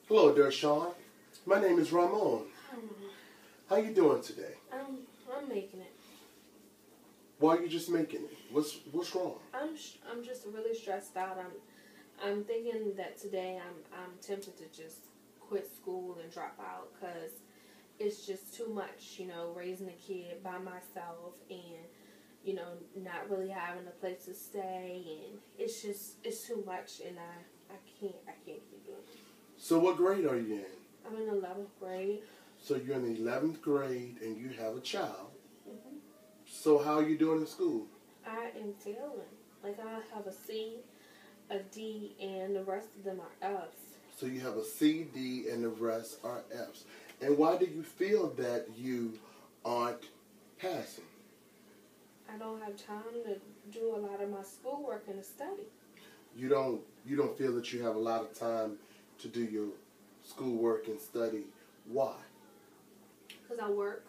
Hello, Dershawn. My name is Ramon. Um, How you doing today? I'm making it. Why are you just making it? What's wrong? I'm just really stressed out. I'm thinking that today I'm tempted to just quit school and drop out because it's just too much. Raising a kid by myself and not really having a place to stay, and it's too much, and I can't keep doing it. So what grade are you in? I'm in 11th grade. So you're in the 11th grade and you have a child. hmm So how are you doing in school? I am failing. Like, I have a C, a D, and the rest of them are F's. So you have a C, D, and the rest are F's. And why do you feel that you aren't passing? I don't have time to do a lot of my schoolwork and to study. You don't feel that you have a lot of time to do your schoolwork and study. Why? Because I work,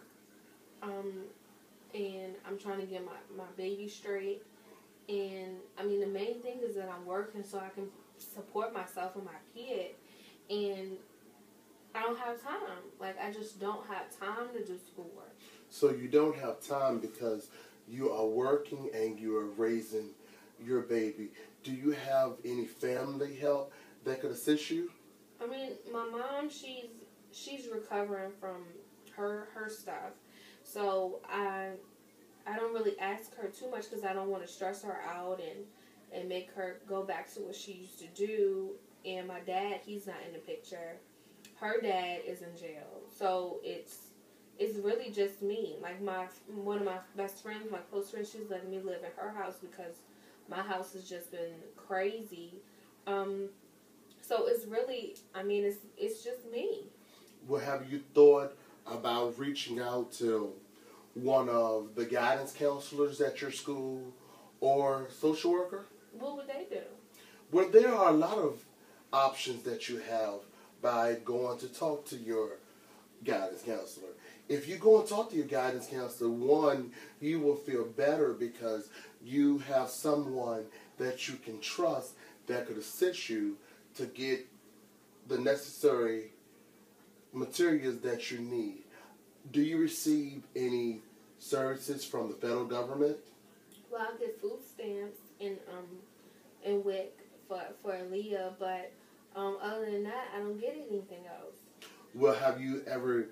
and I'm trying to get my baby straight. And, the main thing is that I'm working so I can support myself and my kid. And I don't have time. Like, I just don't have time to do schoolwork. So you don't have time because you are working and you are raising your baby. Do you have any family help that could assist you? My mom, she's recovering from her stuff. So I don't really ask her too much because I don't want to stress her out and make her go back to what she used to do. And my dad, he's not in the picture. Her dad is in jail. So it's really just me. Like, one of my best friends, my close friend, she's letting me live in her house because my house has just been crazy. So it's really, it's just me. Well, have you thought about reaching out to one of the guidance counselors at your school or social worker? What would they do? Well, there are a lot of options that you have by going to talk to your guidance counselor. If you go and talk to your guidance counselor, one, you will feel better because you have someone that you can trust that could assist you to get the necessary materials that you need. Do you receive any services from the federal government? Well, I get food stamps and WIC for Aaliyah, but other than that, I don't get anything else. Well, have you ever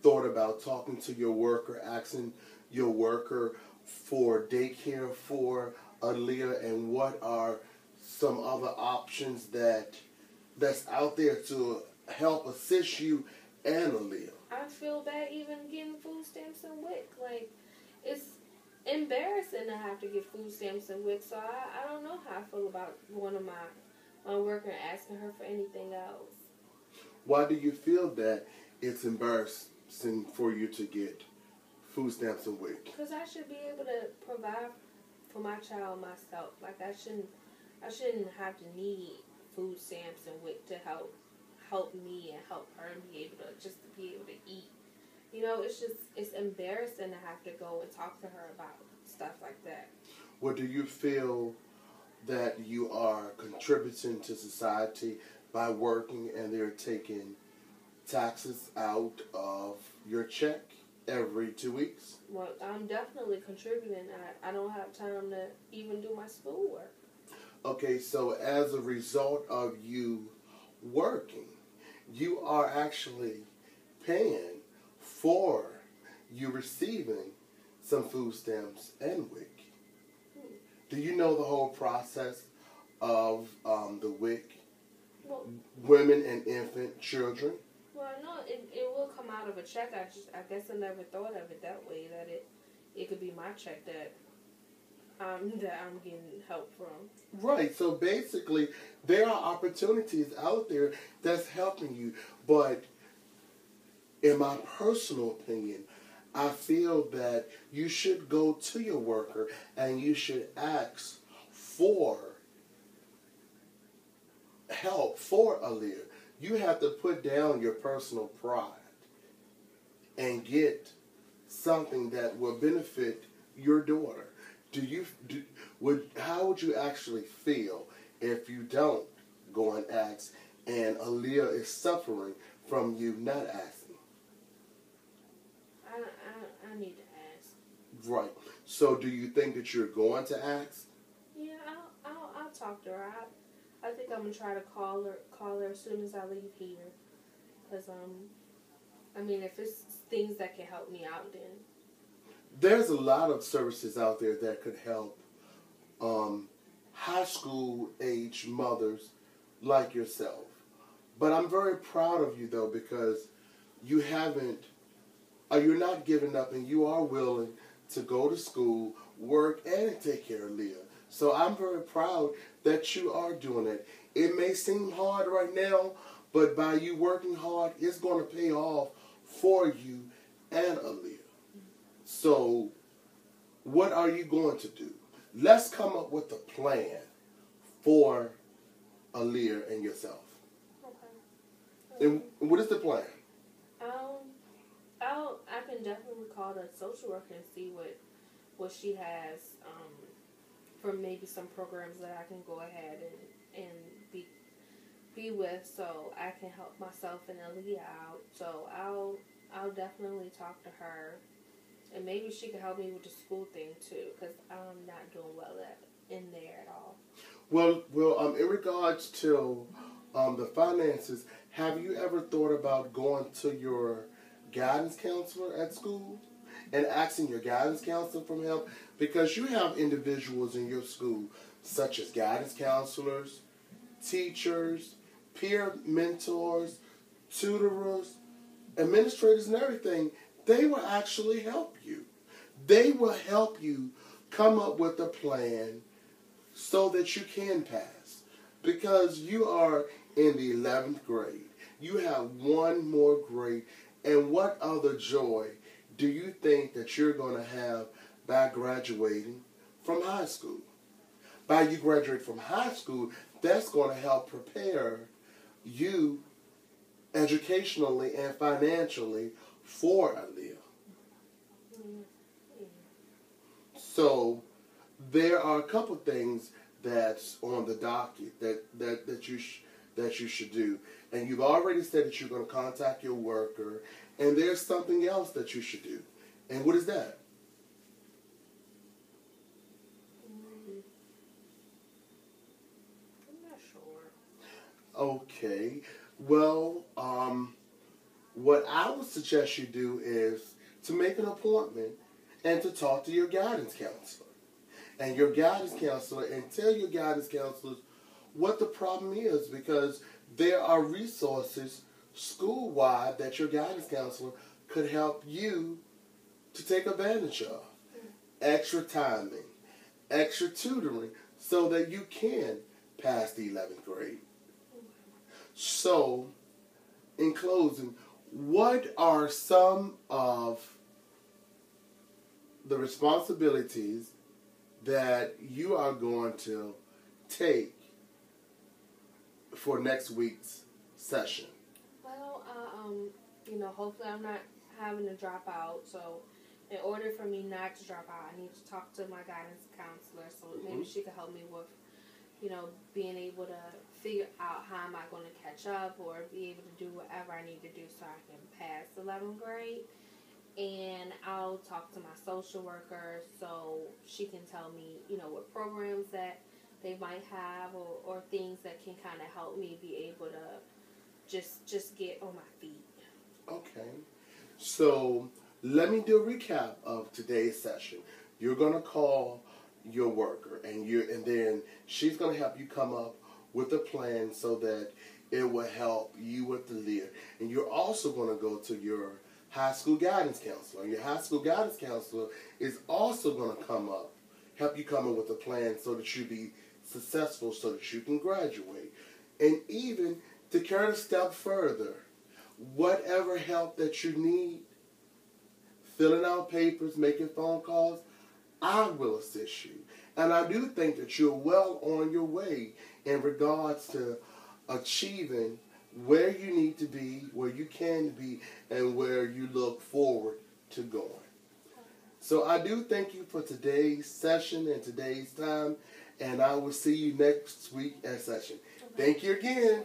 thought about talking to your worker, asking your worker for daycare for Aaliyah, and what are some other options that's out there to help assist you and Aaliyah? I feel bad even getting food stamps and WIC. Like, it's embarrassing to have to get food stamps and WIC, so I don't know how I feel about going to my worker and asking her for anything else. Why do you feel that it's embarrassing for you to get food stamps and WIC? Because I should be able to provide for my child myself. Like, I shouldn't have to need food stamps and WIC to help me and help her be able to eat. It's embarrassing to have to go and talk to her about stuff like that. Well, do you feel that you are contributing to society by working and they're taking taxes out of your check every 2 weeks? Well, I'm definitely contributing. I don't have time to even do my schoolwork. Okay, so as a result of you working, you are actually paying for you receiving some food stamps and WIC. Do you know the whole process of the WIC? Well, Women and infant children? well, I know it will come out of a check. I guess I never thought of it that way, that it could be my check that I'm getting help from. Right, so basically there are opportunities out there that's helping you, but in my personal opinion, I feel that you should go to your worker and you should ask for help for Aaliyah. You have to put down your personal pride and get something that will benefit your daughter. How would you actually feel if you don't go and ask and Aaliyah is suffering from you not asking. I need to ask. Right. So do you think that you're going to ask? Yeah, I'll talk to her. I think I'm gonna try to call her as soon as I leave here. Cause I mean, if it's things that can help me out, then There's a lot of services out there that could help high school age mothers like yourself. But I'm very proud of you though, because you haven't, you're not giving up, and you are willing to go to school, work, and take care of Leah. So I'm very proud that you are doing it. It may seem hard right now, but by you working hard, it's going to pay off for you and Aaliyah. So what are you going to do? Let's come up with a plan for Aaliyah and yourself. okay. And what is the plan? I can definitely call the social worker and see what she has for maybe some programs that I can go ahead and be with, so I can help myself and Aaliyah out. So I'll definitely talk to her, and maybe she can help me with the school thing too, because I'm not doing well in there at all. Well, in regards to the finances, have you ever thought about going to your guidance counselor at school and asking your guidance counselor for help? Because you have individuals in your school, such as guidance counselors, teachers, peer mentors, tutors, administrators, and everything. They will actually help you. They will help you come up with a plan so that you can pass. Because you are in the 11th grade. You have one more grade. And what other joy do you think that you're going to have by graduating from high school? By you graduate from high school, that's going to help prepare you educationally and financially for Aaliyah. So there are a couple things that's on the docket that you should do. And you've already said that you're going to contact your worker, and there's something else that you should do. And what is that? I'm not sure. Okay. Well, what I would suggest you do is to make an appointment and to talk to your guidance counselor. And your guidance counselor, and tell your guidance counselors what the problem is, because there are resources school-wide that your guidance counselor could help you to take advantage of. Extra timing, extra tutoring, so that you can pass the 11th grade. So, in closing, what are some of the responsibilities that you are going to take for next week's session? Well, hopefully I'm not having to drop out. So, in order for me not to drop out, I need to talk to my guidance counselor. So maybe she could help me with, being able to figure out how am I going to catch up, or be able to do whatever I need to do so I can pass 11th grade. And I'll talk to my social worker so she can tell me, what programs that they might have, or things that can kind of help me be able to just get on my feet. Okay. So let me do a recap of today's session. You're going to call your worker, and then she's going to help you come up with a plan so that it will help you with the lead. And you're also going to go to your high school guidance counselor. And your high school guidance counselor is also going to help you come up with a plan so that you be successful, so that you can graduate. And even to carry it a step further, whatever help that you need, filling out papers, making phone calls, I will assist you. And I do think that you're well on your way in regards to achieving where you need to be, where you can be, and where you look forward to going. So I do thank you for today's session and today's time, and I will see you next week at session. Thank you again.